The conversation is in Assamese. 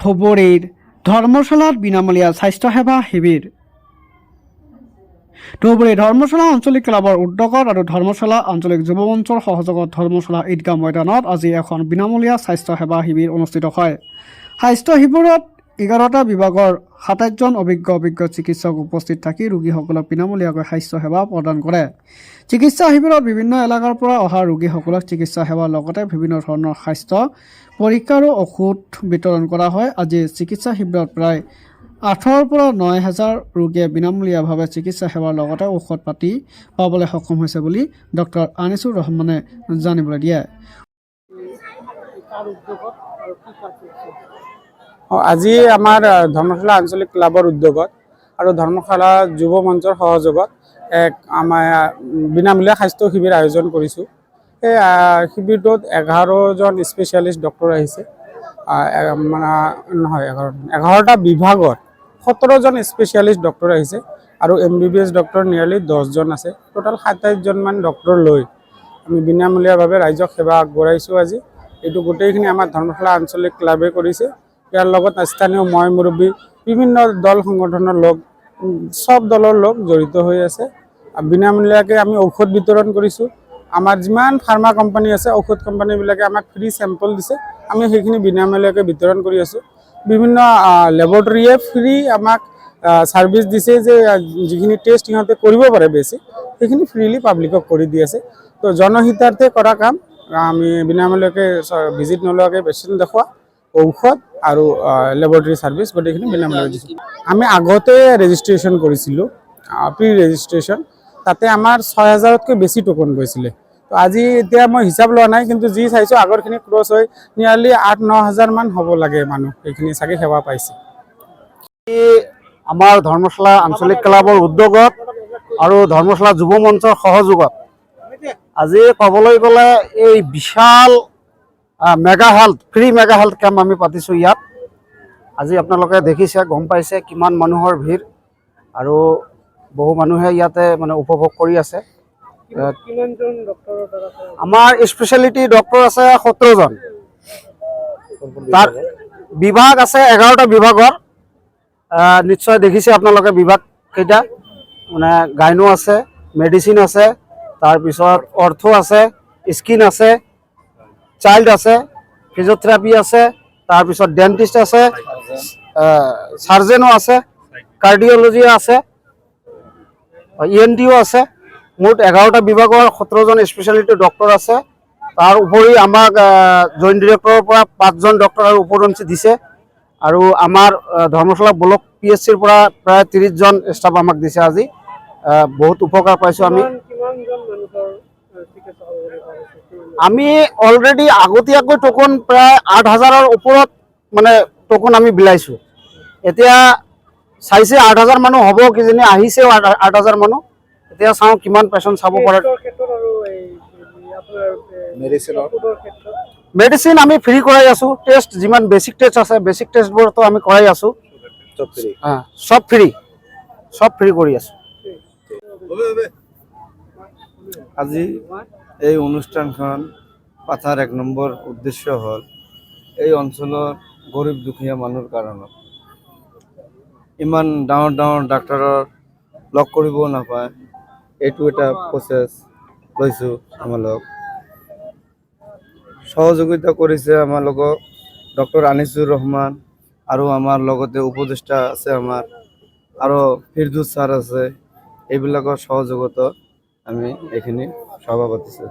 ধুবুৰীৰ ধৰ্মশালাত বিনামূলীয়া স্বাস্থ্যসেৱা শিবিৰ। ধুবুৰী ধৰ্মশালা আঞ্চলিক ক্লাবৰ উদ্যোগত আৰু ধৰ্মশালা আঞ্চলিক যুৱ মঞ্চৰ সহযোগত ধৰ্মশালা ঈদগাহ ময়দানত আজি এখন বিনামূলীয়া স্বাস্থ্যসেৱা শিবিৰ অনুষ্ঠিত হয়। স্বাস্থ্য শিবিৰত 11টা বিভাগৰ 27জন অভিজ্ঞ চিকিৎসক উপস্থিত থাকি ৰোগীসকলক বিনামূলীয়াকৈ স্বাস্থ্যসেৱা প্ৰদান কৰে। চিকিৎসা শিবিৰত বিভিন্ন এলেকাৰ পৰা অহা ৰোগীসকলক চিকিৎসা সেৱাৰ লগতে বিভিন্ন ধৰণৰ স্বাস্থ্য পৰীক্ষা আৰু ঔষধ বিতৰণ কৰা হয়। আজি চিকিৎসা শিবিৰত প্ৰায় 8,000 পৰা 9,000 ৰোগীয়ে বিনামূলীয়াভাৱে চিকিৎসা সেৱাৰ লগতে ঔষধ পাতি পাবলৈ সক্ষম হৈছে বুলি ডক্টৰ আনিছুৰ ৰহমানে জানিবলৈ দিয়ে। আজি আমাৰ ধৰ্মশালা আঞ্চলিক ক্লাবৰ উদ্যোগত আৰু ধৰ্মশালা যুৱ মঞ্চৰ সহযোগত এক আমাৰ বিনামূলীয়া স্বাস্থ্য শিবিৰ আয়োজন কৰিছোঁ। এই শিবিৰটোত 11জন স্পেচিয়েলিষ্ট ডক্টৰ আহিছে। 11টা বিভাগত 17জন স্পেচিয়েলিষ্ট ডক্টৰ আহিছে আৰু MBBS ডক্টৰ নিয়াৰলি 10জন আছে। টোটেল 27জনমান ডক্টৰ লৈ আমি বিনামূলীয়াভাৱে ৰাইজক সেৱা আগবঢ়াইছোঁ। আজি এইটো গোটেইখিনি আমাৰ ধৰ্মশালা আঞ্চলিক ক্লাবে কৰিছে। ইয়াৰ লগত স্থানীয় মুৰব্বী বিভিন্ন দল সংগঠনৰ লোক সব দলৰ লোক জড়িত হৈ আছে। বিনামূলীয়াকৈ আমি ঔষধ বিতৰণ কৰিছোঁ। আমাৰ যিমান ফাৰ্মা কোম্পানী আছে ঔষধ কোম্পানীবিলাকে আমাক ফ্ৰী চেম্পল দিছে, আমি সেইখিনি বিনামূলীয়াকৈ বিতৰণ কৰি আছোঁ। বিভিন্ন লেবৰেটৰীয়ে ফ্ৰী আমাক ছাৰ্ভিচ দিছে যে যিখিনি টেষ্ট সিহঁতে কৰিব পাৰে বেছি সেইখিনি ফ্ৰীলি পাব্লিকক কৰি দি আছে। তো জনহিতাৰ্থে কৰা কাম। আমি বিনামূলীয়াকৈ ভিজিট নোলোৱাকৈ ভেকচিন দেখুওৱা, ঔষধ আৰু লেবৰেটৰী ছাৰ্ভিচ গোটেইখিনি বিনামূলীয়াকৈ দিছোঁ। আমি আগতে ৰেজিষ্ট্ৰেশ্যন কৰিছিলোঁ, প্ৰি ৰেজিষ্ট্ৰেশ্যন, তাতে আমাৰ 6,000তকৈ বেছি টোকন গৈছিলে। তো আজি এতিয়া মই হিচাপ লোৱা নাই, কিন্তু যি চাইছোঁ আগৰখিনি ক্ৰছ হৈ নিয়াৰলি 8-9,000 মান হ'ব লাগে মানুহ সেইখিনি চাগে সেৱা পাইছে। আমাৰ ধৰ্মশালা আঞ্চলিক ক্লাবৰ উদ্যোগত আৰু ধৰ্মশালা যুৱ মঞ্চৰ সহযোগত আজি ক'বলৈ গ'লে এই বিশাল ফ্ৰী মেগা হেল্থ কেম্প আমি পাতিছোঁ ইয়াত। আজি আপোনালোকে দেখিছে, গম পাইছে কিমান মানুহৰ ভিৰ আৰু বহু মানুহে ইয়াতে মানে উপভোগ কৰি আছে। আমাৰ স্পেচিয়েলিটি ডক্টৰ আছে 17জন। তাত বিভাগ আছে 11টা বিভাগৰ। নিশ্চয় দেখিছে আপোনালোকে বিভাগ কেইটা, মানে গাইনো আছে, মেডিচিন আছে, তাৰপিছত অৰ্থো আছে, স্কিন আছে, চাইল্ড আছে, ফিজিঅ'থেৰাপি আছে, তাৰপিছত ডেণ্টিষ্ট আছে, চাৰ্জেনো আছে, কাৰ্ডিঅ'লজি আছে, ENTও আছে। মুঠ 11টা বিভাগৰ 17জন স্পেচিয়েলিটি ডক্টৰ আছে। তাৰ উপৰি আমাক জইণ্ট ডিৰেক্টৰৰ পৰা 5জন ডক্টৰ আৰু উপৰঞ্চি দিছে আৰু আমাৰ ধৰ্মশালা ব্লক PHCৰ পৰা প্ৰায় 30জন ষ্টাফ আমাক দিছে। আজি বহুত উপকাৰ পাইছোঁ আমি অলৰেডি আগতীয়াকৈ টোকন প্ৰায় 8,000ৰ ওপৰত মানে টোকন আমি বিলাইছোঁ। এতিয়া চাইছে 8,000 মানুহ হ'ব, কিজানি আহিছেও 8,000 মানুহ। এতিয়া চাওঁ কিমান পেচেণ্ট চাব পাৰে। মেডিচিন আমি ফ্ৰী কৰাই আছোঁ। টেষ্ট যিমান বেছিক টেষ্ট আছে, বেছিক টেষ্টবোৰতো আমি কৰাই আছোঁ। সব ফ্ৰী কৰি আছোঁ। আজি এই অনুষ্ঠানখন পাতাৰ 1 নম্বৰ উদ্দেশ্য হ'ল এই অঞ্চলৰ গৰীব দুখীয়া মানুহৰ কাৰণে। ইমান ডাঙৰ ডাক্তৰৰ লগ কৰিবও নাপায়, এইটো এটা প্ৰচেছ লৈছোঁ। আমালোক সহযোগিতা কৰিছে আমাৰ লগত ডক্টৰ আনিছুৰ ৰহমান আৰু আমাৰ লগতে উপদেষ্টা আছে আমাৰ আৰু ফিৰদৌছ ছাৰ আছে। এইবিলাকৰ সহযোগিতাত আমি এইখিনি সভা পাতিছোঁ।